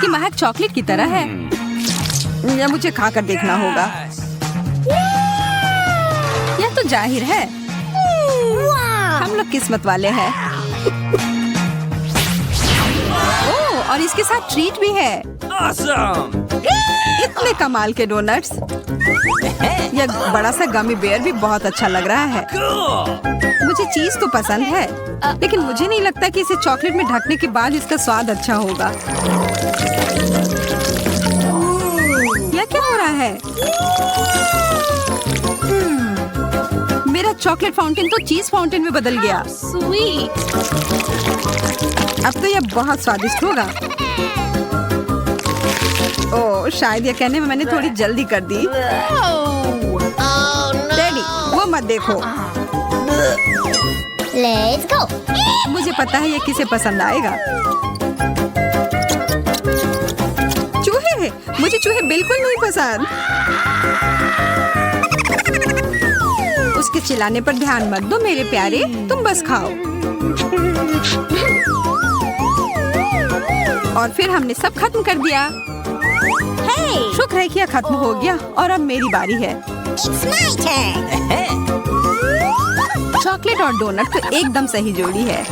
इसकी महक चॉकलेट की तरह है। यह मुझे खाकर देखना होगा। यह तो जाहिर है हम लोग किस्मत वाले हैं। ओह, और इसके साथ ट्रीट भी है। इतने कमाल के डोनट्स। यह बड़ा सा गमी बेयर भी बहुत अच्छा लग रहा है। मुझे चीज तो पसंद है, लेकिन मुझे नहीं लगता कि इसे चॉकलेट में ढकने के बाद इसका स्वाद अच्छा होगा। यह क्या हो रहा है? मेरा चॉकलेट फाउंटेन तो चीज फाउंटेन में बदल गया। स्वीट। अब तो यह बहुत स्वादिष्ट होगा। ओह, शायद यह कहने में मैंने थोड़ी जल्दी कर दी। डैडी, वो मत देखो। Let's go. मुझे पता है ये किसे पसंद आएगा। चूहे हैं। मुझे चूहे बिल्कुल नहीं पसंद। उसके चिल्लाने पर ध्यान मत दो मेरे प्यारे, तुम बस खाओ। और फिर हमने सब खत्म कर दिया। शुक्र है कि यह खत्म हो गया और अब मेरी बारी है। It's my turn. चॉकलेट और डोनट तो एकदम सही जोड़ी है।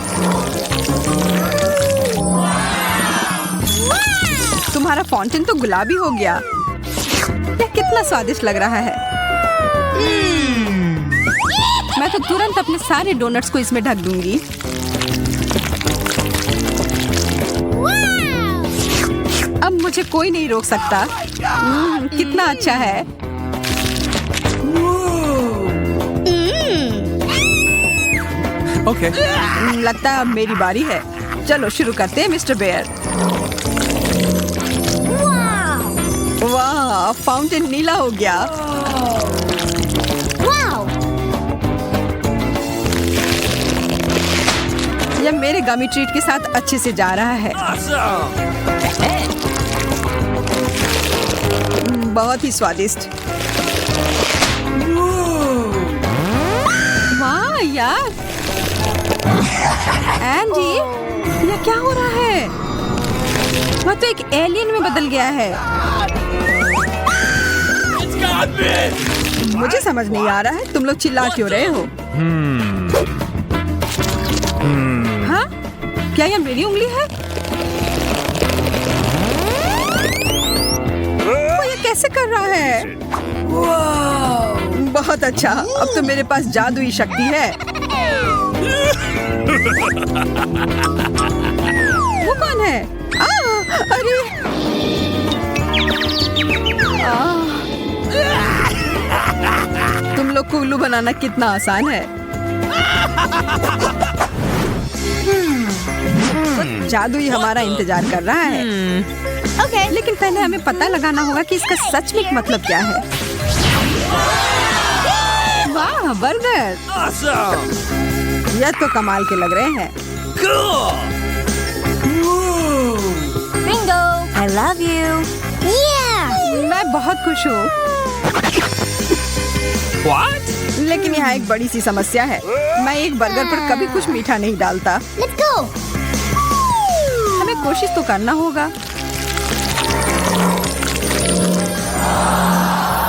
तुम्हारा फाउंटेन तो गुलाबी हो गया। यह कितना स्वादिष्ट लग रहा है। मैं तो तुरंत अपने सारे डोनट्स को इसमें ढक दूंगी। अब मुझे कोई नहीं रोक सकता। कितना अच्छा है। Okay. लगता है अब मेरी बारी है। चलो शुरू करते हैं मिस्टर बेयर। वाह, फाउंटेन नीला हो गया। Wow. यह मेरे गमी ट्रीट के साथ अच्छे से जा रहा है। बहुत ही स्वादिष्ट। वाह यार, एंडी, यह क्या हो रहा है? वह तो एक एलियन में बदल गया है। मुझे समझ नहीं आ रहा है तुम लोग चिल्ला क्यों रहे हो? हाँ? क्या यह मेरी उंगली है? वो ये कैसे कर रहा है? बहुत अच्छा, अब तो मेरे पास जादुई शक्ति है। वो कौन है? अरे! तुम लोग को उल्लू बनाना कितना आसान है। जादुई हमारा इंतजार कर रहा है। Okay. लेकिन पहले हमें पता लगाना होगा कि इसका सच में मतलब क्या है। वाह, बर्गर! यह तो कमाल के लग रहे हैं। Bingo. I love you. Yeah. मैं बहुत खुश हूँ। What? लेकिन यहाँ एक बड़ी सी समस्या है। मैं एक बर्गर पर कभी कुछ मीठा नहीं डालता। Let's go. हमें कोशिश तो करना होगा।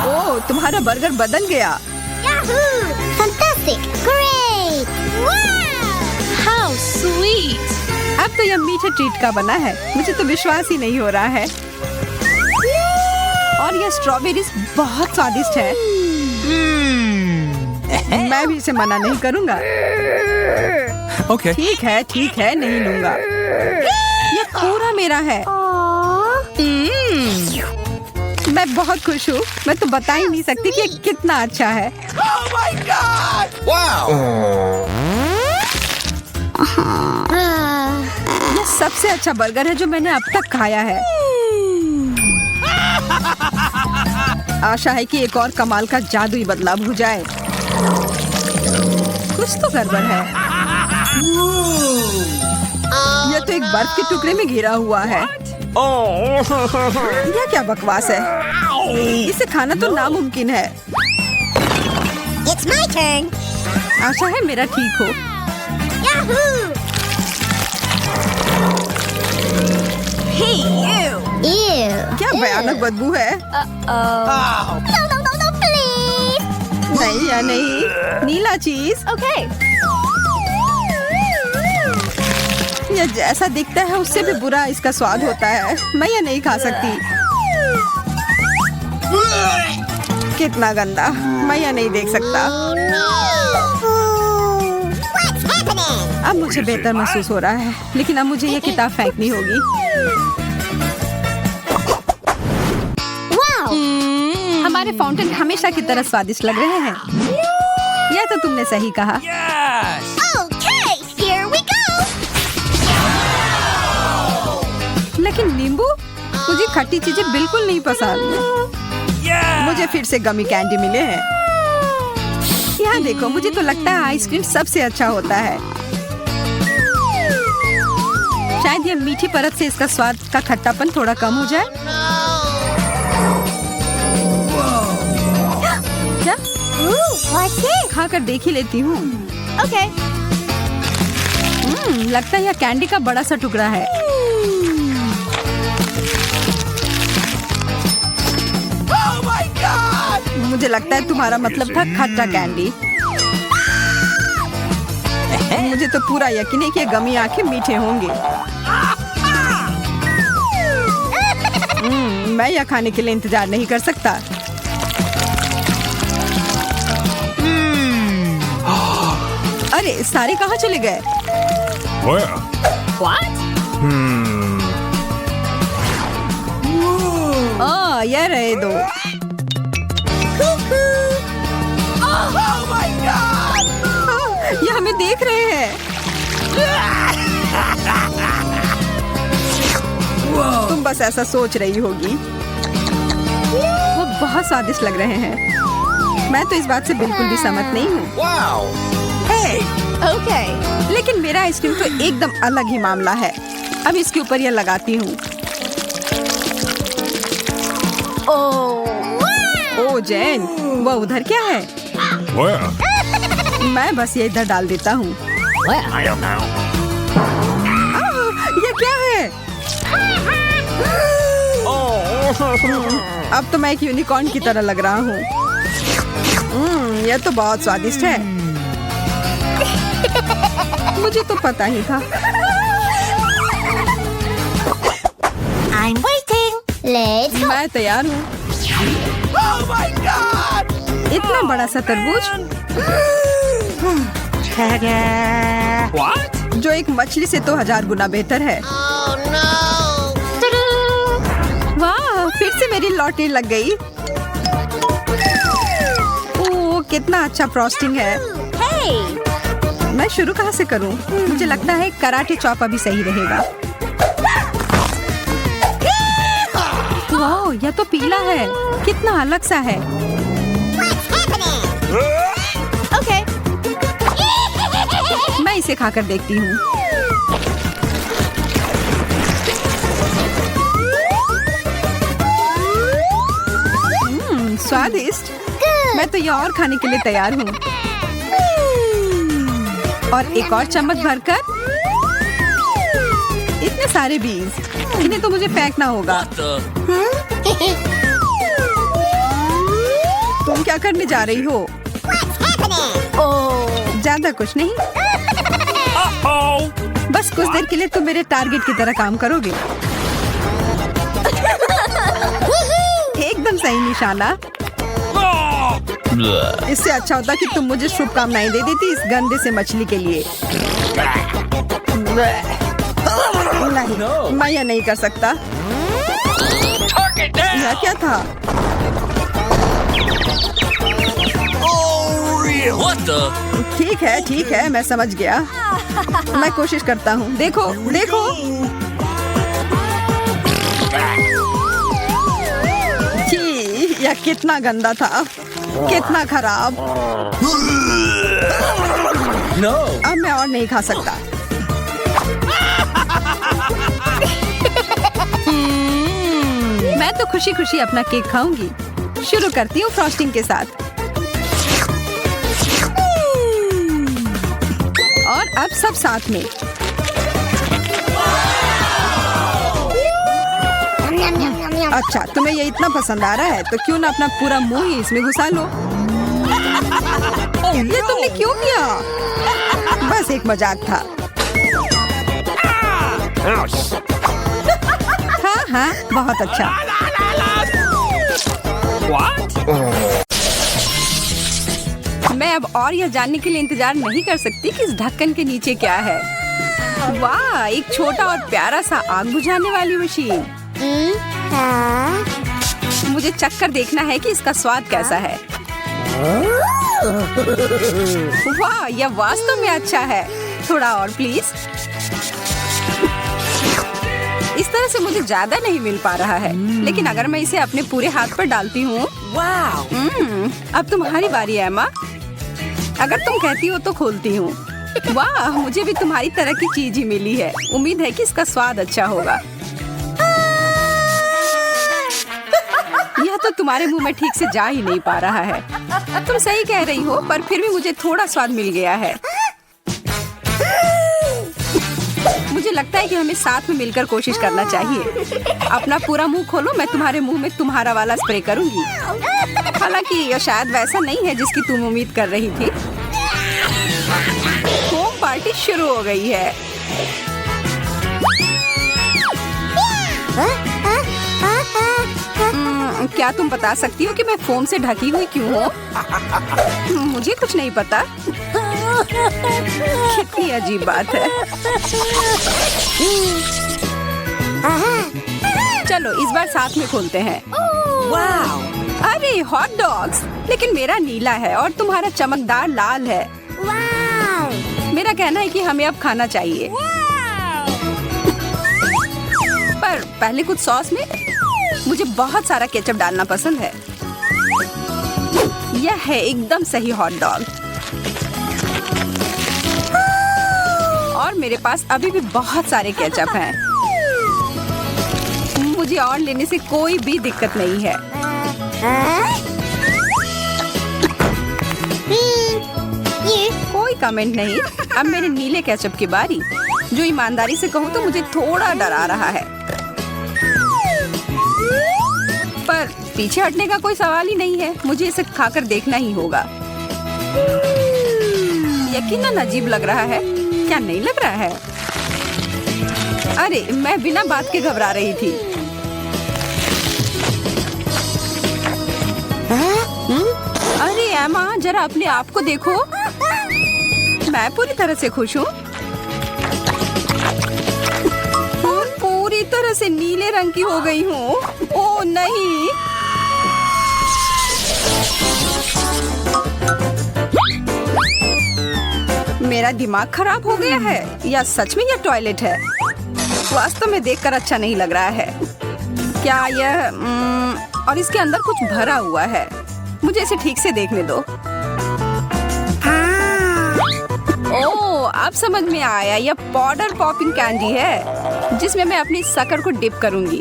ओह, तुम्हारा बर्गर बदल गया। Yahoo! Fantastic. Great. Wow. How sweet! अब तो यह मीठे ट्रीट का बना है। मुझे तो विश्वास ही नहीं हो रहा है। और यह स्ट्रॉबेरीज बहुत स्वादिष्ट है। मैं भी इसे मना नहीं करूंगा। Okay. ठीक है, नहीं लूंगा। यह पूरा मेरा है। मैं बहुत खुश हूँ। मैं तो बता ही नहीं सकती कि ये कितना अच्छा है। यह सबसे अच्छा बर्गर है जो मैंने अब तक खाया है। आशा है कि एक और कमाल का जादुई बदलाव हो जाए। कुछ तो गड़बड़ है। यह तो एक बर्फ के टुकड़े में घिरा हुआ है। यह क्या बकवास है? इसे खाना तो नामुमकिन है। It's my turn. आशा है मेरा ठीक हो। Yahoo! Hey you! भयानक बदबू है। No, no, no, no, please. नहीं या नहीं, नीला चीज। Okay. ये जैसा दिखता है उससे भी बुरा इसका स्वाद होता है। मैं ये नहीं खा सकती। कितना गंदा, मैं ये नहीं देख सकता। What's happening? अब मुझे बेहतर महसूस हो रहा है, लेकिन अब मुझे ये किताब फेंकनी होगी। Wow. हमारे फाउंटेन हमेशा की तरह स्वादिष्ट लग रहे हैं। यह तो तुमने सही कहा। Yes! Okay, here we go. लेकिन नींबू, मुझे खट्टी चीजें बिल्कुल नहीं पसंद। Yeah! मुझे फिर से गमी कैंडी मिले हैं। यहाँ देखो, मुझे तो लगता है आइसक्रीम सबसे अच्छा होता है। शायद ये मीठी परत से इसका स्वाद का खट्टापन थोड़ा कम हो जाए। क्या? Ooh, what's this? खाकर देख ही लेती हूँ। Okay. लगता है यह कैंडी का बड़ा सा टुकड़ा है। Oh my God! मुझे लगता है तुम्हारा मतलब था खट्टा कैंडी। मुझे तो पूरा यकीन है कि ये गमी आंखें मीठे होंगे। मैं यह खाने के लिए इंतजार नहीं कर सकता। अरे सारे कहाँ चले गए? Where? What? यह रहे दो। Oh my God! ये हमें देख रहे हैं। तुम बस ऐसा सोच रही होगी। वो बहुत स्वादिष्ट लग रहे हैं। मैं तो इस बात से बिल्कुल भी सहमत नहीं हूँ। Wow! Hey! Okay. लेकिन मेरा आइसक्रीम तो एकदम अलग ही मामला है। अब इसके ऊपर यह लगाती हूँ। ओ जैन, वो उधर क्या है? Where? मैं बस ये इधर डाल देता हूँ। I don't know. ये क्या है? अब तो मैं एक यूनिकॉर्न की तरह लग रहा हूँ। यह तो बहुत स्वादिष्ट है। मुझे तो पता ही था। I'm waiting. Let's go. मैं तैयार हूँ। Oh my God! इतना बड़ा सा तरबूज What? जो एक मछली से तो 1000 गुना बेहतर है। Oh no. वाह, फिर से मेरी लॉटरी लग गई। ओह, कितना अच्छा फ्रॉस्टिंग है। Hey. मैं शुरू कहाँ से करूँ? मुझे लगता है कराटे चॉप अभी सही रहेगा। वाह, यह तो पीला है। कितना अलग सा है। What's happening? Okay. मैं इसे खाकर देखती हूँ। स्वादिष्ट। मैं तो ये और खाने के लिए तैयार हूँ। और एक और चम्मच भरकर। इतने सारे बीज, इन्हें तो मुझे फेंकना होगा। तुम क्या करने जा रही हो? What's happening? ज्यादा कुछ नहीं, Uh-oh! बस कुछ देर के लिए तुम मेरे टारगेट की तरह काम करोगे। एकदम सही निशाना। Oh! इससे अच्छा होता कि तुम मुझे शुभकामनाएं दे देती इस गंदे से मछली के लिए। नहीं, मैं यह नहीं कर सकता। Target down! यह क्या था? Oh, real! What the? ठीक है, मैं समझ गया। मैं कोशिश करता हूँ। देखो, देखो। छी, यह कितना गंदा था, कितना खराब। No! अब मैं और नहीं खा सकता। मैं तो खुशी खुशी अपना केक खाऊंगी। शुरू करती हूँ फ्रॉस्टिंग के साथ। और अब सब साथ में। Yum, yum, yum, yum. अच्छा, तुम्हें ये इतना पसंद आ रहा है तो क्यों ना अपना पूरा मुंह ही इसमें घुसा लो। ये तुमने क्यों किया? बस एक मजाक था। हाँ हाँ, बहुत अच्छा। मैं अब और यह जानने के लिए इंतजार नहीं कर सकती कि इस ढक्कन के नीचे क्या है। वाह, एक छोटा और प्यारा सा आग बुझाने वाली मशीन। मुझे चक्कर देखना है कि इसका स्वाद कैसा है। वाह, यह वास्तव में अच्छा है। थोड़ा और प्लीज। इस तरह से मुझे ज्यादा नहीं मिल पा रहा है, लेकिन अगर मैं इसे अपने पूरे हाथ पर डालती हूँ। अब तुम्हारी बारी है एम्मा। अगर तुम कहती हो तो खोलती हूँ। वाह, मुझे भी तुम्हारी तरह की चीज ही मिली है। उम्मीद है कि इसका स्वाद अच्छा होगा। यह तो तुम्हारे मुंह में ठीक से जा ही नहीं पा रहा है। तुम सही कह रही हो, पर फिर भी मुझे थोड़ा स्वाद मिल गया है। मुझे लगता है कि हमें साथ में मिलकर कोशिश करना चाहिए। अपना पूरा मुंह खोलो, मैं तुम्हारे मुंह में तुम्हारा वाला स्प्रे करूंगी। हालांकि यह शायद वैसा नहीं है जिसकी तुम उम्मीद कर रही थी। होम पार्टी शुरू हो गई है। क्या तुम बता सकती हो कि मैं फोम से ढकी हुई क्यों हूँ? मुझे कुछ नहीं पता। कितनी अजीब बात है। चलो इस बार साथ में खोलते हैं। अरे हॉट डॉग्स, लेकिन मेरा नीला है और तुम्हारा चमकदार लाल है। मेरा कहना है कि हमें अब खाना चाहिए। पर पहले कुछ सॉस में मुझे बहुत सारा केचप डालना पसंद है। यह है एकदम सही हॉट डॉग। और मेरे पास अभी भी बहुत सारे केचप हैं। मुझे और लेने से कोई भी दिक्कत नहीं है। कोई कमेंट नहीं। अब मेरे नीले केचप की बारी। जो ईमानदारी से कहूँ तो मुझे थोड़ा डरा रहा है, पर पीछे हटने का कोई सवाल ही नहीं है। मुझे इसे खाकर देखना ही होगा। यकीनन अजीब लग रहा है, क्या नहीं लग रहा है? अरे मैं बिना बात के घबरा रही थी। अरे एमा, जरा अपने आप को देखो। मैं पूरी तरह से खुश हूँ। पूरी तरह से नीले रंग की हो गई हूँ। ओह नहीं। मेरा दिमाग खराब हो गया है या सच में यह टॉयलेट है? वास्तव में देखकर अच्छा नहीं लग रहा है। क्या यह और इसके अंदर कुछ भरा हुआ है। मुझे इसे ठीक से देखने दो। ओह, अब समझ में आया। यह पाउडर पॉपिंग कैंडी है जिसमें मैं अपनी शक्कर को डिप करूंगी।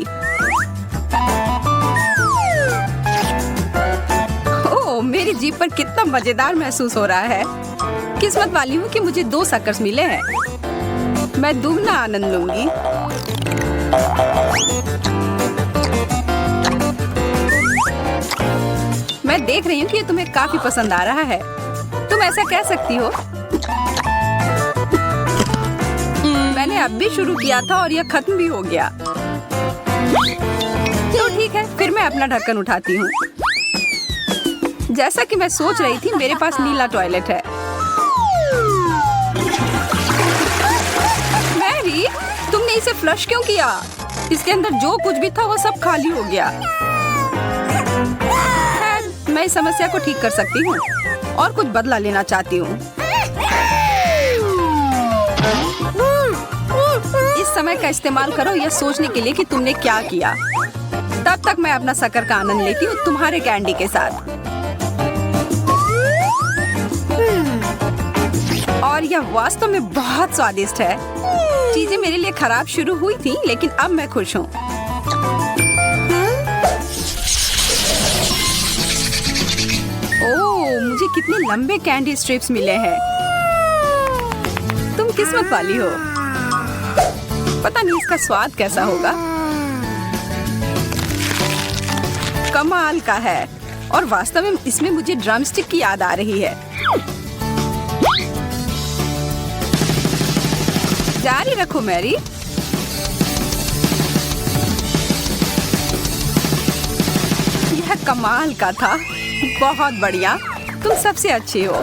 ओह, मेरी जीभ पर कितना मजेदार महसूस हो रहा है। किस्मत वाली हूँ कि मुझे 2 शक्कर्स मिले हैं। मैं दुगना आनंद लूंगी। मैं देख रही हूँ कि ये तुम्हें काफी पसंद आ रहा है। तुम ऐसा कह सकती हो। मैंने अब भी शुरू किया था और यह खत्म भी हो गया। तो ठीक है, फिर मैं अपना ढक्कन उठाती हूँ। जैसा कि मैं सोच रही थी, मेरे पास नीला टॉयलेट है। मैरी, तुमने इसे फ्लश क्यों किया? इसके अंदर जो कुछ भी था वो सब खाली हो गया। मैं इस समस्या को ठीक कर सकती हूँ और कुछ बदला लेना चाहती हूँ। इस समय का इस्तेमाल करो यह सोचने के लिए कि तुमने क्या किया। तब तक मैं अपना शक्कर का आनंद लेती हूँ तुम्हारे कैंडी के साथ। और यह वास्तव में बहुत स्वादिष्ट है। चीजें मेरे लिए खराब शुरू हुई थी, लेकिन अब मैं खुश हूँ। ओह, मुझे कितने लंबे कैंडी स्ट्रिप्स मिले हैं। तुम किस्मत वाली हो। पता नहीं इसका स्वाद कैसा होगा। कमाल का है और वास्तव में इसमें मुझे ड्रमस्टिक की याद आ रही है। जारी रखो मैरी। यह कमाल का था, बहुत बढ़िया, तुम सबसे अच्छे हो।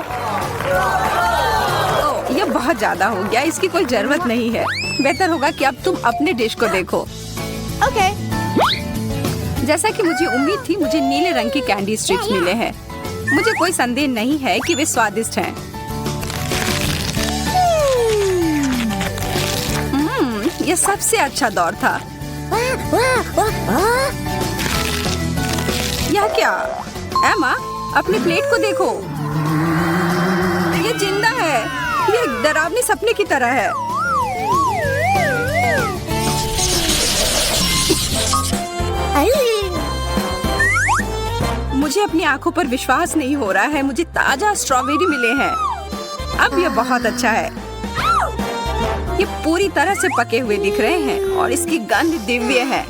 ओह, यह बहुत ज्यादा हो गया, इसकी कोई जरूरत नहीं है। बेहतर होगा कि अब तुम अपने डिश को देखो। Okay. जैसा कि मुझे उम्मीद थी, मुझे नीले रंग के कैंडी स्ट्रिप्स मिले हैं। मुझे कोई संदेह नहीं है कि वे स्वादिष्ट हैं। यह सबसे अच्छा दौर था। यह क्या? एमा, अपनी प्लेट को देखो। ये जिंदा है। ये एक डरावनी सपने की तरह है। मुझे अपनी आंखों पर विश्वास नहीं हो रहा है। मुझे ताजा स्ट्रॉबेरी मिले हैं। अब यह बहुत अच्छा है। ये पूरी तरह से पके हुए दिख रहे हैं और इसकी गंध दिव्य है।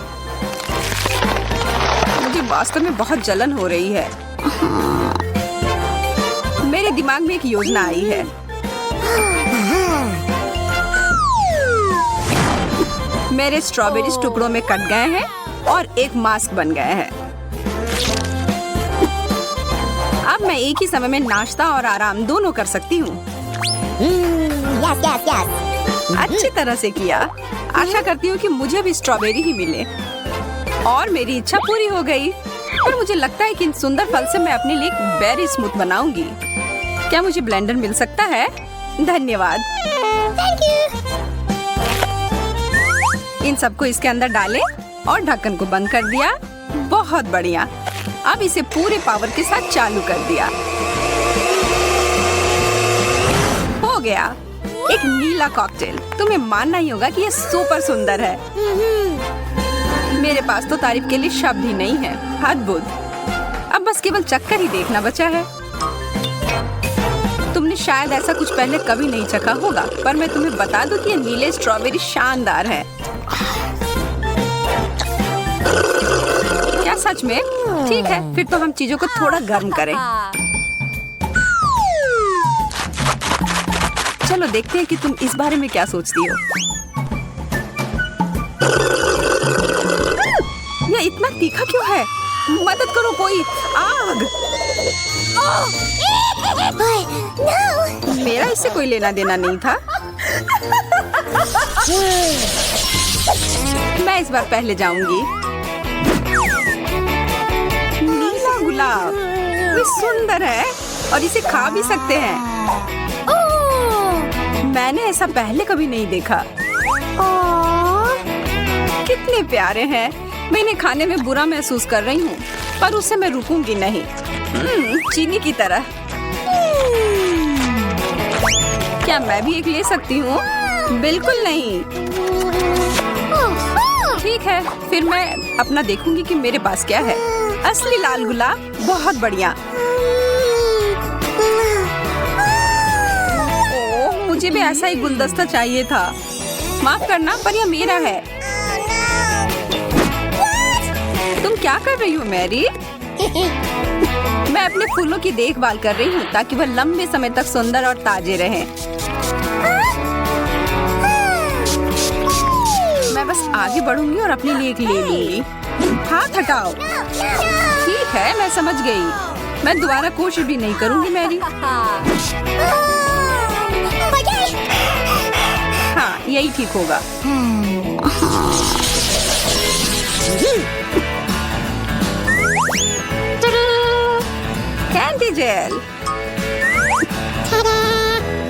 मुझे वास्तव में बहुत जलन हो रही है। मेरे दिमाग में एक योजना आई है। मेरे स्ट्रॉबेरी टुकड़ों में कट गए हैं और एक मास्क बन गए हैं। अब मैं एक ही समय में नाश्ता और आराम दोनों कर सकती हूँ। Yes. अच्छी तरह से किया। आशा करती हूँ कि मुझे भी स्ट्रॉबेरी ही मिले। और मेरी इच्छा पूरी हो गई। पर मुझे लगता है कि इन सुंदर फल से मैं अपने लिए एक बेरी स्मूथ बनाऊंगी। क्या मुझे ब्लेंडर मिल सकता है? धन्यवाद। Thank you. इन सबको इसके अंदर डालें और ढक्कन को बंद कर दिया। बहुत बढ़िया। अब इसे पूरे पावर के साथ चालू कर दिया। हो गया, एक नीला कॉकटेल। तुम्हें मानना ही होगा कि यह सुपर सुंदर है। मेरे पास तो तारीफ के लिए शब्द ही नहीं है। अद्भुत। अब बस केवल चक्कर ही देखना बचा है। तुमने शायद ऐसा कुछ पहले कभी नहीं चखा होगा, पर मैं तुम्हें बता दूं कि ये नीले स्ट्रॉबेरी शानदार है। क्या सच में? ठीक है, फिर तो हम चीजों को थोड़ा गर्म करें। चलो देखते हैं कि तुम इस बारे में क्या सोचती हो। यह इतना तीखा क्यों है? मदद करो कोई। आग! No. मेरा इससे कोई लेना देना नहीं था। मैं इस बार पहले जाऊंगी। नीला गुलाब, ये सुंदर है और इसे खा भी सकते हैं। मैंने ऐसा पहले कभी नहीं देखा। कितने प्यारे हैं। मैं इन्हें खाने में बुरा महसूस कर रही हूँ, पर उससे मैं रुकूंगी नहीं। चीनी की तरह। क्या मैं भी एक ले सकती हूँ? बिल्कुल नहीं। ठीक है, फिर मैं अपना देखूंगी कि मेरे पास क्या है। असली लाल गुलाब, बहुत बढ़िया। ओह, मुझे भी ऐसा ही गुलदस्ता चाहिए था। माफ करना, पर यह मेरा है। तुम क्या कर रही हो मैरी? मैं अपने फूलों की देखभाल कर रही हूँ ताकि वह लंबे समय तक सुंदर और ताजे रहें। मैं बस आगे बढ़ूंगी और अपने लिए एक ले लूंगी। हाथ हटाओ। ठीक है, मैं समझ गई। मैं दोबारा कोशिश भी नहीं करूंगी मैरी। हाँ, यही ठीक होगा। Candy gel.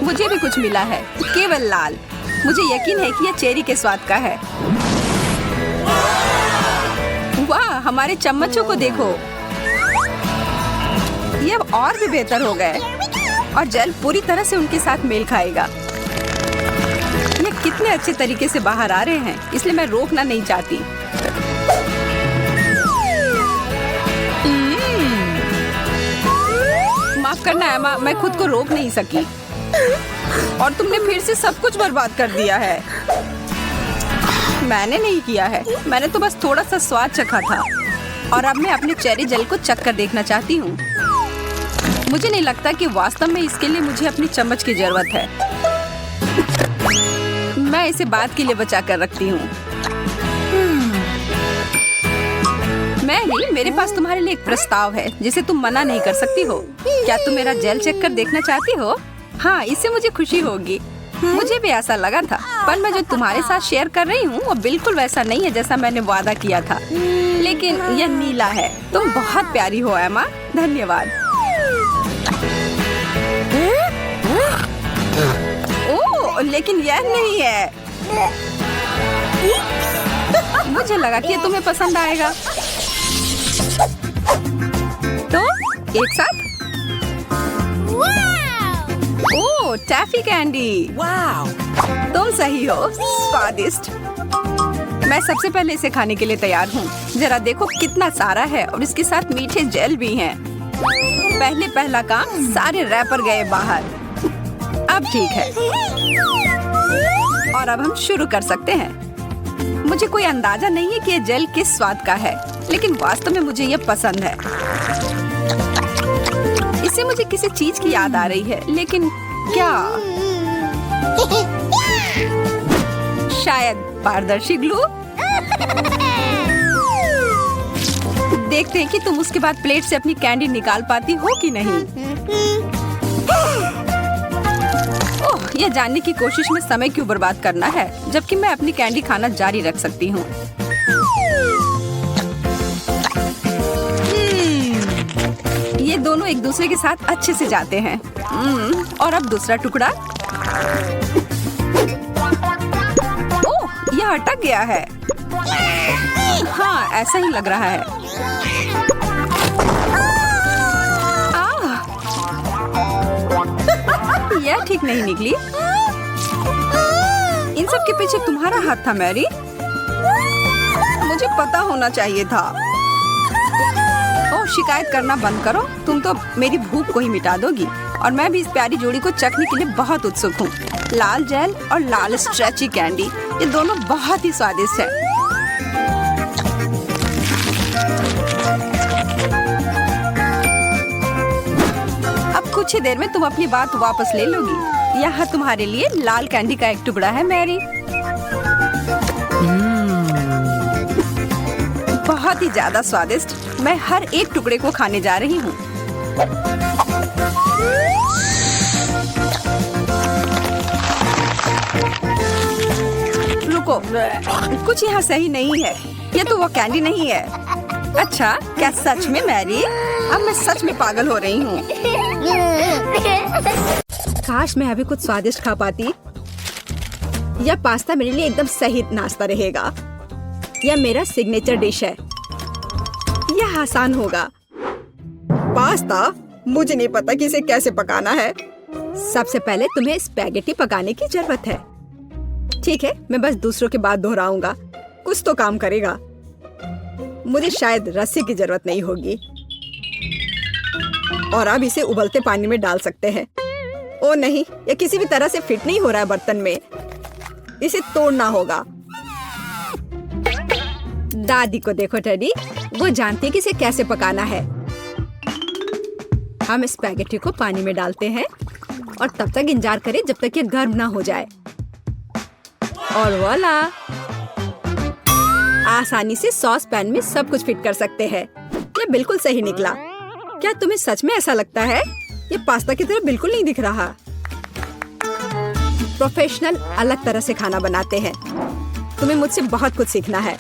मुझे भी कुछ मिला है, केवल लाल। मुझे यकीन है कि यह चेरी के स्वाद का है। वाह, हमारे चम्मचों को देखो। ये अब और भी बेहतर हो गए और जेल पूरी तरह से उनके साथ मेल खाएगा। ये कितने अच्छे तरीके से बाहर आ रहे हैं, इसलिए मैं रोकना नहीं चाहती। माफ करना एमा, मैं खुद को रोक नहीं सकी और तुमने फिर से सब कुछ बर्बाद कर दिया है। मैंने नहीं किया है, मैंने तो बस थोड़ा सा स्वाद चखा था। और अब मैं अपने चेरी जेल को चख कर देखना चाहती हूँ। मुझे नहीं लगता कि वास्तव में इसके लिए मुझे अपनी चम्मच की जरूरत है। मैं इसे बाद के लिए बचा कर रखती हूँ। मैरी, मेरे पास तुम्हारे लिए एक प्रस्ताव है जिसे तुम मना नहीं कर सकती हो। क्या तुम मेरा जेल चेक कर देखना चाहती हो? हाँ, इससे मुझे खुशी होगी। मुझे भी ऐसा लगा था, पर मैं जो तुम्हारे साथ शेयर कर रही हूँ वो बिल्कुल वैसा नहीं है जैसा मैंने वादा किया था। लेकिन यह नीला है। तुम बहुत प्यारी हो एमा। धन्यवाद। ओह, लेकिन यह नहीं है। मुझे लगा कि ये तुम्हें पसंद आएगा। तो एक साथ। ओह, टैफी कैंडी। Wow. तुम सही हो। स्वादिष्ट। मैं सबसे पहले इसे खाने के लिए तैयार हूँ। जरा देखो कितना सारा है और इसके साथ मीठे जेल भी हैं। पहला काम, सारे रैपर गए बाहर। अब ठीक है और अब हम शुरू कर सकते हैं। मुझे कोई अंदाजा नहीं है कि ये जेल किस स्वाद का है, लेकिन वास्तव में मुझे ये पसंद है। इससे मुझे किसी चीज की याद आ रही है, लेकिन क्या? शायद पारदर्शी ग्लू। देखते हैं कि तुम उसके बाद प्लेट से अपनी कैंडी निकाल पाती हो कि नहीं। ओह, यह जानने की कोशिश में समय क्यों बर्बाद करना है, जबकि मैं अपनी कैंडी खाना जारी रख सकती हूँ। ये दोनों एक दूसरे के साथ अच्छे से जाते हैं। और अब दूसरा टुकड़ा। ओह, यह अटक गया है। हाँ, ऐसा ही लग रहा है। यह ठीक नहीं निकली। इन सब के पीछे तुम्हारा हाथ था मैरी। मुझे पता होना चाहिए था। ओह, शिकायत करना बंद करो। तुम तो मेरी भूख को ही मिटा दोगी। और मैं भी इस प्यारी जोड़ी को चखने के लिए बहुत उत्सुक हूँ। लाल जेल और लाल स्ट्रेची कैंडी, ये दोनों बहुत ही स्वादिष्ट है। अब कुछ ही देर में तुम अपनी बात वापस ले लोगी। यहाँ तुम्हारे लिए लाल कैंडी का एक टुकड़ा है मैरी। बहुत ही ज्यादा स्वादिष्ट। मैं हर एक टुकड़े को खाने जा रही हूँ। रुको, कुछ यहाँ सही नहीं है। ये तो वो कैंडी नहीं है। अच्छा, क्या सच में मैरी? अब मैं सच में पागल हो रही हूँ। काश मैं अभी कुछ स्वादिष्ट खा पाती। यह पास्ता मेरे लिए एकदम सही नाश्ता रहेगा। यह मेरा सिग्नेचर डिश है। यह आसान होगा। पास्ता? मुझे नहीं पता कि इसे कैसे पकाना है। सबसे पहले तुम्हें स्पैगेटी पकाने की जरूरत है। ठीक है, मैं बस दूसरों के बाद दोहराऊंगा। कुछ तो काम करेगा। मुझे शायद रस्सी की जरूरत नहीं होगी। और अब इसे उबलते पानी में डाल सकते हैं। ओ नहीं, यह किसी भी तरह से फिट नहीं हो रहा है बर्तन में। इसे तोड़ना होगा। दादी को देखो टेडी, वो जानती है कि इसे कैसे पकाना है। हम स्पैगेटी को पानी में डालते हैं और तब तक इंतजार करें जब तक ये गर्म ना हो जाए। और वोला, आसानी से सॉस पैन में सब कुछ फिट कर सकते हैं। ये बिल्कुल सही निकला। क्या तुम्हें सच में ऐसा लगता है? ये पास्ता की तरह बिल्कुल नहीं दिख रहा। प्रोफेशनल अलग तरह से खाना बनाते हैं। तुम्हें मुझसे बहुत कुछ सीखना है।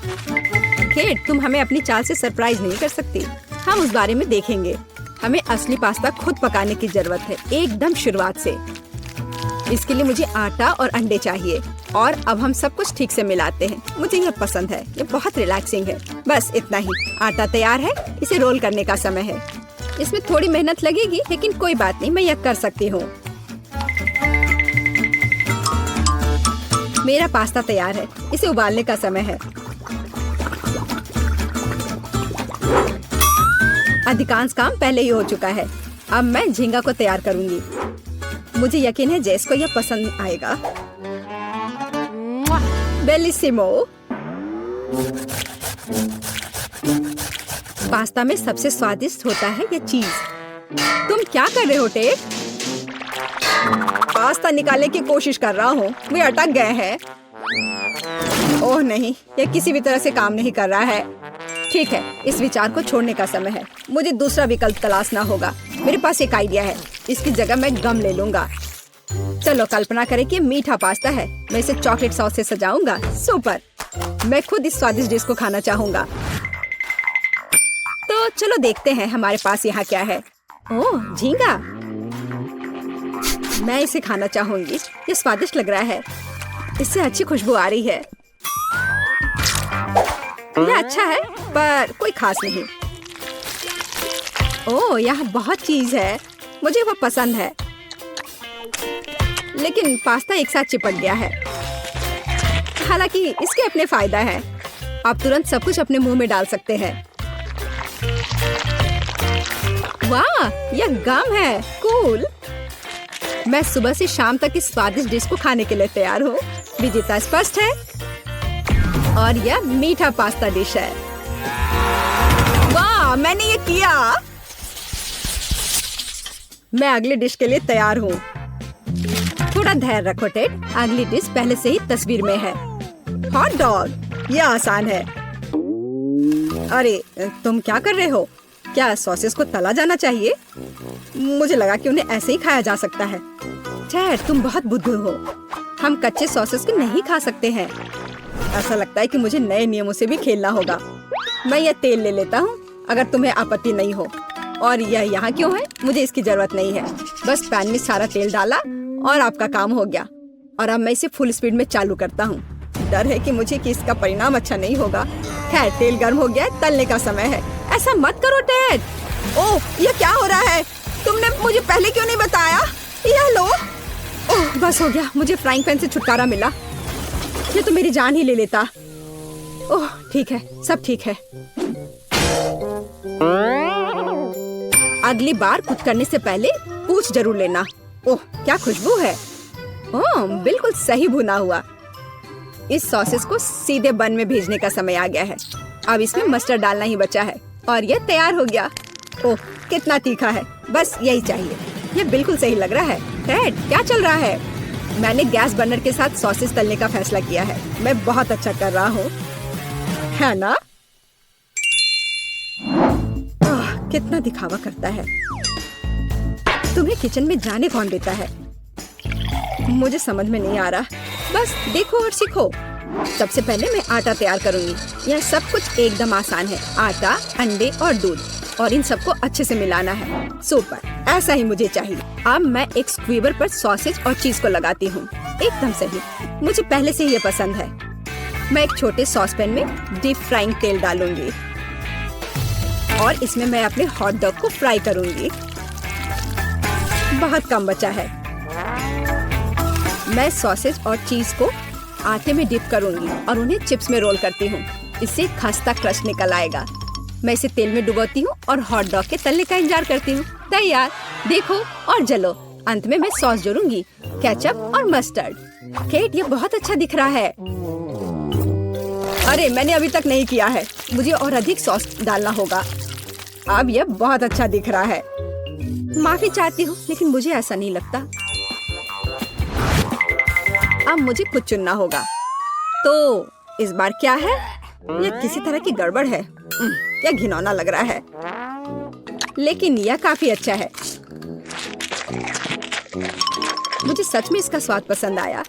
केट, तुम हमें अपनी चाल से सरप्राइज नहीं कर सकती। हम उस बारे में देखेंगे। हमें असली पास्ता खुद पकाने की जरूरत है, एकदम शुरुआत से। इसके लिए मुझे आटा और अंडे चाहिए। और अब हम सब कुछ ठीक से मिलाते हैं। मुझे ये पसंद है। ये बहुत रिलैक्सिंग है। बस इतना ही। आटा तैयार है। इसे रोल करने का समय है। इसमें थोड़ी मेहनत लगेगी, लेकिन कोई बात नहीं, मैं यह कर सकती हूँ। मेरा पास्ता तैयार है। इसे उबालने का समय है। अधिकांश काम पहले ही हो चुका है। अब मैं झींगा को तैयार करूंगी। मुझे यकीन है जेस को यह पसंद आएगा। बेलिसिमो। पास्ता में सबसे स्वादिष्ट होता है ये चीज। तुम क्या कर रहे हो टेड? पास्ता निकालने की कोशिश कर रहा हूँ, वे अटक गए हैं। ओह नहीं, ये किसी भी तरह से काम नहीं कर रहा है। ठीक है, इस विचार को छोड़ने का समय है। मुझे दूसरा विकल्प तलाशना होगा। मेरे पास एक आइडिया है, इसकी जगह मैं गम ले लूंगा। चलो कल्पना करें कि मीठा पास्ता है, मैं इसे चॉकलेट सॉस से सजाऊंगा। सुपर, मैं खुद इस स्वादिष्ट डिश को खाना चाहूंगा। तो चलो देखते हैं हमारे पास यहाँ क्या है। ओह झींगा, मैं इसे खाना चाहूंगी। ये स्वादिष्ट लग रहा है, इससे अच्छी खुशबू आ रही है। यह अच्छा है पर कोई खास नहीं। ओह यहाँ बहुत चीज है, मुझे वो पसंद है। लेकिन पास्ता एक साथ चिपक गया है। हालांकि इसके अपने फायदा है, आप तुरंत सब कुछ अपने मुंह में डाल सकते हैं। वाह, यह गम है, कूल। मैं सुबह से शाम तक इस स्वादिष्ट डिश को खाने के लिए तैयार हूँ। विजेता स्पष्ट है और यह मीठा पास्ता डिश है। वाह, मैंने ये किया। मैं अगली डिश के लिए तैयार हूँ। थोड़ा धैर्य रखो टेड, अगली डिश पहले से ही तस्वीर में है। हॉट डॉग, यह आसान है। अरे तुम क्या कर रहे हो? क्या सॉसेस को तला जाना चाहिए? मुझे लगा कि उन्हें ऐसे ही खाया जा सकता है। टेड, तुम बहुत बुद्धू हो। हम कच्चे सॉसेस को नहीं खा सकते हैं। ऐसा लगता है कि मुझे नए नियमों से भी खेलना होगा। मैं यह तेल ले लेता हूँ, अगर तुम्हें आपत्ति नहीं हो। और यह यहाँ क्यों है? मुझे इसकी जरूरत नहीं है। बस पैन में सारा तेल डाला और आपका काम हो गया। और अब मैं इसे फुल स्पीड में चालू करता हूँ। डर है कि मुझे कि इसका परिणाम अच्छा नहीं होगा। खैर, तेल गर्म हो गया है, तलने का समय है। ऐसा मत करो टेड। ओह, यह क्या हो रहा है? तुमने मुझे पहले क्यों नहीं बताया? यह लो। ओह, बस हो गया, मुझे फ्राइंग पैन से छुटकारा मिला। ये तो मेरी जान ही ले लेता। ओह ठीक है, सब ठीक है। अगली बार कुछ करने से पहले पूछ जरूर लेना। ओह क्या खुशबू है। ओह बिल्कुल सही भुना हुआ। इस सॉसेस को सीधे बन में भेजने का समय आ गया है। अब इसमें मस्टर्ड डालना ही बचा है और ये तैयार हो गया। ओह कितना तीखा है, बस यही चाहिए। ये बिल्कुल सही लग रहा है। टेड, क्या चल रहा है? मैंने गैस बर्नर के साथ सॉसेस तलने का फैसला किया है। मैं बहुत अच्छा कर रहा हूँ, है ना? कितना दिखावा करता है। तुम्हें किचन में जाने कौन देता है? मुझे समझ में नहीं आ रहा। बस देखो और सीखो। सबसे पहले मैं आटा तैयार करूंगी। यह सब कुछ एकदम आसान है। आटा, अंडे और दूध, और इन सबको अच्छे से मिलाना है। सुपर, ऐसा ही मुझे चाहिए। अब मैं एक स्क्वीवर पर सॉसेज और चीज को लगाती हूँ। एकदम सही, मुझे पहले से ये पसंद है। मैं एक छोटे सॉस पैन में डीप फ्राइंग तेल डालूंगी और इसमें मैं अपने हॉट डॉग को फ्राई करूंगी। बहुत कम बचा है। मैं सॉसेज और चीज को आटे में डिप करूंगी और उन्हें चिप्स में रोल करती हूँ। इससे खस्ता क्रस्ट निकल आएगा। मैं इसे तेल में डुबोती हूँ और हॉट डॉग के तलने का इंतजार करती हूँ। तैयार, देखो और जलो। अंत में मैं सॉस जोड़ूंगी, केचप और मस्टर्ड। केट, ये बहुत अच्छा दिख रहा है। अरे मैंने अभी तक नहीं किया है, मुझे और अधिक सॉस डालना होगा। अब यह बहुत अच्छा दिख रहा है। माफी चाहती हूँ, लेकिन मुझे ऐसा नहीं लगता। अब मुझे कुछ चुनना होगा। तो इस बार क्या है? यह किसी तरह की गड़बड़ है। यह घिनौना लग रहा है, लेकिन यह काफी अच्छा है। मुझे सच में इसका स्वाद पसंद आया।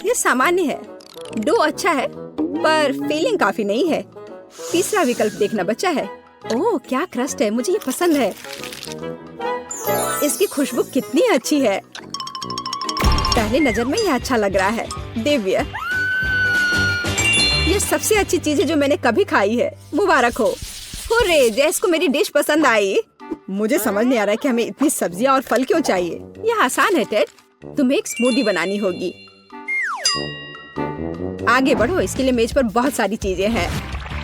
यह सामान्य है। डो अच्छा है, पर फीलिंग काफी नहीं है। तीसरा विकल्प देखना बचा है। ओह क्या क्रस्ट है, मुझे ये पसंद है। इसकी खुशबू कितनी अच्छी है। पहले नजर में यह अच्छा लग रहा है। दिव्य, ये सबसे अच्छी चीज है जो मैंने कभी खाई है। मुबारक हो। हुर्रे, जैस को मेरी डिश पसंद आई। मुझे समझ नहीं आ रहा है कि हमें इतनी सब्जियां और फल क्यों चाहिए। यह आसान है टेड, तुम्हें एक स्मूदी बनानी होगी। आगे बढ़ो, इसके लिए मेज पर बहुत सारी चीजें हैं।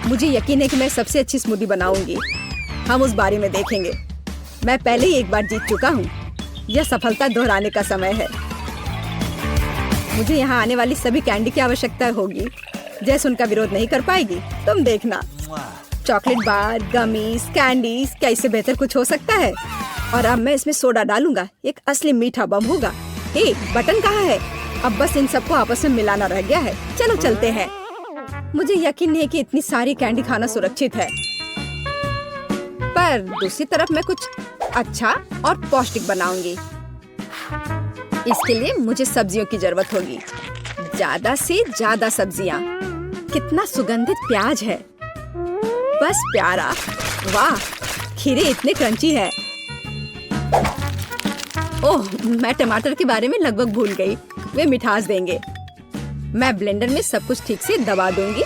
मुझे यकीन है कि मैं सबसे अच्छी स्मूदी बनाऊंगी। हम उस बारे में देखेंगे। मैं पहले ही एक बार जीत चुका हूँ। यह सफलता दोहराने का समय है। मुझे यहाँ आने वाली सभी कैंडी की आवश्यकता होगी। जैसे उनका विरोध नहीं कर पाएगी, तुम देखना। चॉकलेट बार, गमीज, कैंडीज, क्या इससे बेहतर कुछ हो सकता है? और अब मैं इसमें सोडा डालूंगा, एक असली मीठा बम होगा। हे, बटन कहाँ है? अब बस इन सबको आपस में मिलाना रह गया है। चलो चलते हैं। मुझे यकीन नहीं है कि इतनी सारी कैंडी खाना सुरक्षित है, पर दूसरी तरफ मैं कुछ अच्छा और पौष्टिक बनाऊंगी। इसके लिए मुझे सब्जियों की जरूरत होगी, ज्यादा से ज्यादा सब्जियाँ। कितना सुगंधित प्याज है, बस प्यारा। वाह, खीरे इतने क्रंची है। ओह, मैं टमाटर के बारे में लगभग भूल गई, वे मिठास देंगे। मैं ब्लेंडर में सब कुछ ठीक से दबा दूंगी।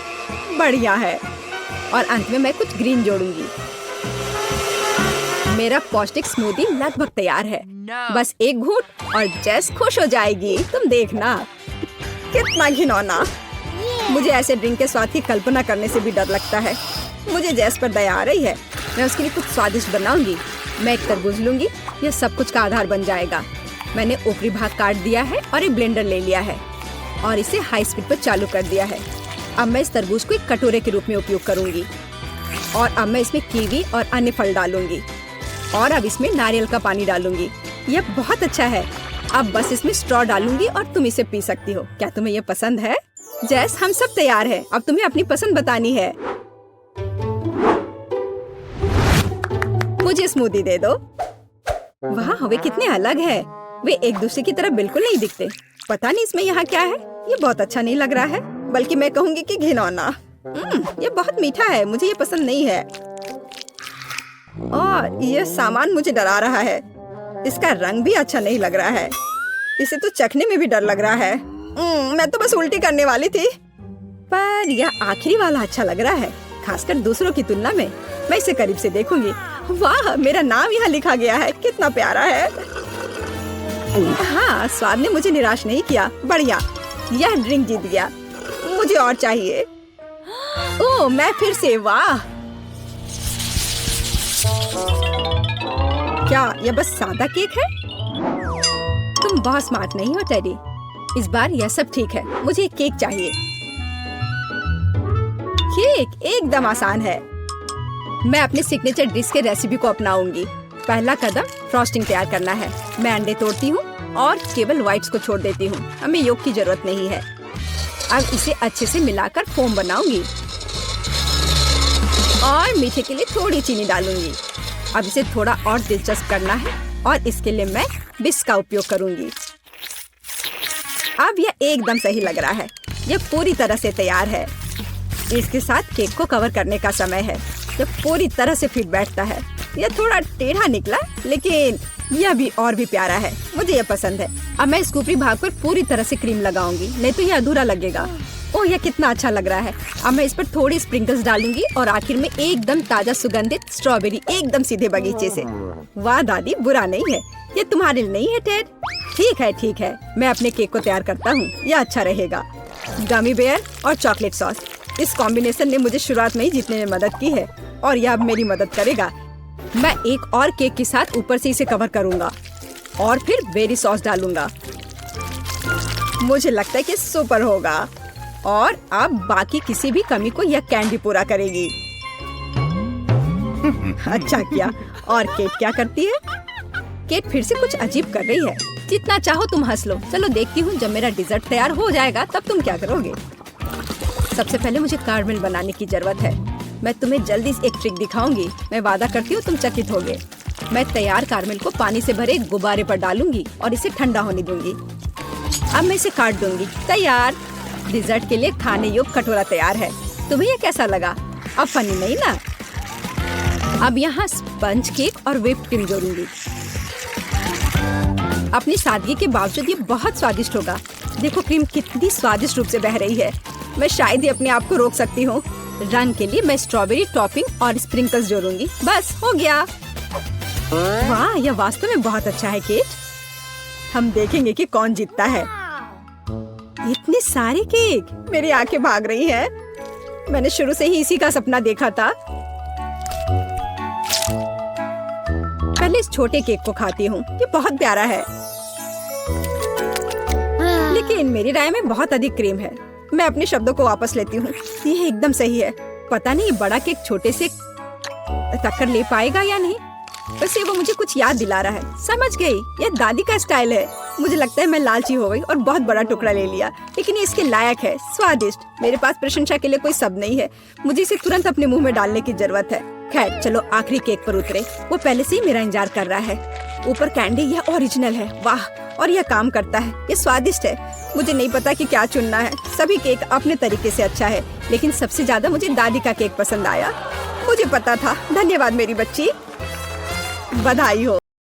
बढ़िया है। और अंत में मैं कुछ ग्रीन जोड़ूंगी। मेरा पौष्टिक स्मूदी लगभग तैयार है। बस एक घूंट और जेस खुश हो जाएगी। तुम देखना। कितना घिनौना। मुझे ऐसे ड्रिंक के स्वाद की कल्पना करने से भी डर लगता है। मुझे जेस पर दया आ रही है। मैं उसके लिए कुछ स्वादिष्ट बनाऊंगी। मैं एक तरबूज लूंगी, यह सब कुछ का आधार बन जाएगा। मैंने ऊपरी भाग काट दिया है और एक ब्लेंडर ले लिया है और इसे हाई स्पीड पर चालू कर दिया है। अब मैं इस तरबूज को एक कटोरे के रूप में उपयोग करूंगी और अब मैं इसमें कीवी और अन्य फल डालूंगी और अब इसमें नारियल का पानी डालूंगी। यह बहुत अच्छा है। अब बस इसमें स्ट्रॉ डालूंगी और तुम इसे पी सकती हो। क्या तुम्हें यह पसंद है? जैस, हम सब तैयार हैं। अब तुम्हें अपनी पसंद बतानी है। मुझे स्मूदी दे दो। वाह, वे कितने अलग है। वे एक दूसरे की तरह बिल्कुल नहीं दिखते। पता नहीं इसमें यहाँ क्या है। ये बहुत अच्छा नहीं लग रहा है, बल्कि मैं कहूँगी कि घिनौना। ये बहुत मीठा है, मुझे ये पसंद नहीं है। और ये सामान मुझे डरा रहा है। इसका रंग भी अच्छा नहीं लग रहा है। इसे तो चखने में भी डर लग रहा है। मैं तो बस उल्टी करने वाली थी। पर यह आखिरी वाला अच्छा लग रहा है, खासकर दूसरों की तुलना में। मैं इसे करीब से देखूंगी। वाह, मेरा नाम यहाँ लिखा गया है। कितना प्यारा है। हाँ, स्वाद ने मुझे निराश नहीं किया। बढ़िया, यह ड्रिंक जीत गया। मुझे और चाहिए। ओह, मैं फिर से। वाह, क्या यह बस सादा केक है? तुम बहुत स्मार्ट नहीं हो टेडी। इस बार यह सब ठीक है। मुझे केक चाहिए। केक एकदम आसान है। मैं अपने सिग्नेचर डिश के रेसिपी को अपनाऊंगी। पहला कदम फ्रॉस्टिंग तैयार करना है। मैं अंडे तोड़ती हूँ और केवल व्हाइट्स को छोड़ देती हूँ। हमें योग की जरूरत नहीं है। अब इसे अच्छे से मिलाकर फोम बनाऊंगी और मीठे के लिए थोड़ी चीनी डालूंगी। अब इसे थोड़ा और दिलचस्प करना है और इसके लिए मैं बिस्क का उपयोग करूंगी। अब यह एकदम सही लग रहा है। यह पूरी तरह से तैयार है। इसके साथ केक को कवर करने का समय है। यह पूरी तरह से फिट बैठता है। यह थोड़ा टेढ़ा निकला, लेकिन यह भी और भी प्यारा है। मुझे यह पसंद है। अब मैं इस ऊपरी भाग पर पूरी तरह से क्रीम लगाऊंगी, नहीं तो यह अधूरा लगेगा। ओह, यह कितना अच्छा लग रहा है। अब मैं इस पर थोड़ी स्प्रिंकल्स डालूंगी और आखिर में एकदम ताजा सुगंधित स्ट्रॉबेरी, एकदम सीधे बगीचे से। वाह दादी, बुरा नहीं है। ये तुम्हारे लिए नहीं है टेड। ठीक है, ठीक है। मैं अपने केक को तैयार करता हूँ। यह अच्छा रहेगा। गमी बेयर और चॉकलेट सॉस, इस कॉम्बिनेशन ने मुझे शुरुआत में ही जीतने में मदद की है और यह अब मेरी मदद करेगा। मैं एक और केक के साथ ऊपर से इसे कवर करूंगा और फिर बेरी सॉस डालूंगा। मुझे लगता है कि सुपर होगा और अब बाकी किसी भी कमी को यह कैंडी पूरा करेगी। अच्छा किया। और केट क्या करती है? केट फिर से कुछ अजीब कर रही है। जितना चाहो तुम हंस लो। चलो देखती हूँ, जब मेरा डिजर्ट तैयार हो जाएगा तब तुम क्या करोगे। सबसे पहले मुझे कारमेल बनाने की जरूरत है। मैं तुम्हें जल्दी एक ट्रिक दिखाऊंगी। मैं वादा करती हूँ तुम चकित होगे। मैं तैयार कारमेल को पानी से भरे एक गुब्बारे पर डालूंगी और इसे ठंडा होने दूंगी। अब मैं इसे काट दूंगी। तैयार। डिजर्ट के लिए खाने योग्य कटोरा तैयार है। तुम्हें ये कैसा लगा? अब फनी नहीं ना? अब यहाँ स्पंज केक और व्हिप्ड क्रीम जोड़ूंगी। अपनी सादगी के बावजूद ये बहुत स्वादिष्ट होगा। देखो क्रीम कितनी स्वादिष्ट रूप से बह रही है। मैं शायद ही अपने आप को रोक सकती हूँ। रंग के लिए मैं स्ट्रॉबेरी टॉपिंग और स्प्रिंकल्स जोड़ूंगी। बस हो गया। वाह, यह वास्तव में बहुत अच्छा है केट। हम देखेंगे कि कौन जीतता है। इतने सारे केक, मेरी आंखें भाग रही हैं। मैंने शुरू से ही इसी का सपना देखा था। पहले इस छोटे केक को खाती हूँ। ये बहुत प्यारा है, लेकिन मेरी राय में बहुत अधिक क्रीम है। मैं अपने शब्दों को वापस लेती हूँ। ये एकदम सही है, पता नहीं बड़ा केक छोटे से टक्कर ले पाएगा या नहीं। वैसे वो मुझे कुछ याद दिला रहा है। समझ गई, ये दादी का स्टाइल है। मुझे लगता है मैं लालची हो गई और बहुत बड़ा टुकड़ा ले लिया, लेकिन ये इसके लायक है, स्वादिष्ट। मेरे पास प्रशंसा के लिए कोई शब्द नहीं है। मुझे इसे तुरंत अपने मुंह में डालने की जरूरत है। खैर चलो आखिरी केक पर उतरे। वो पहले से ही मेरा इंतजार कर रहा है। ऊपर कैंडी, यह ओरिजिनल है। वाह, और यह काम करता है, ये स्वादिष्ट है। मुझे नहीं पता कि क्या चुनना है। सभी केक अपने तरीके से अच्छा है, लेकिन सबसे ज्यादा मुझे दादी का केक पसंद आया। मुझे पता था। धन्यवाद मेरी बच्ची, बधाई हो।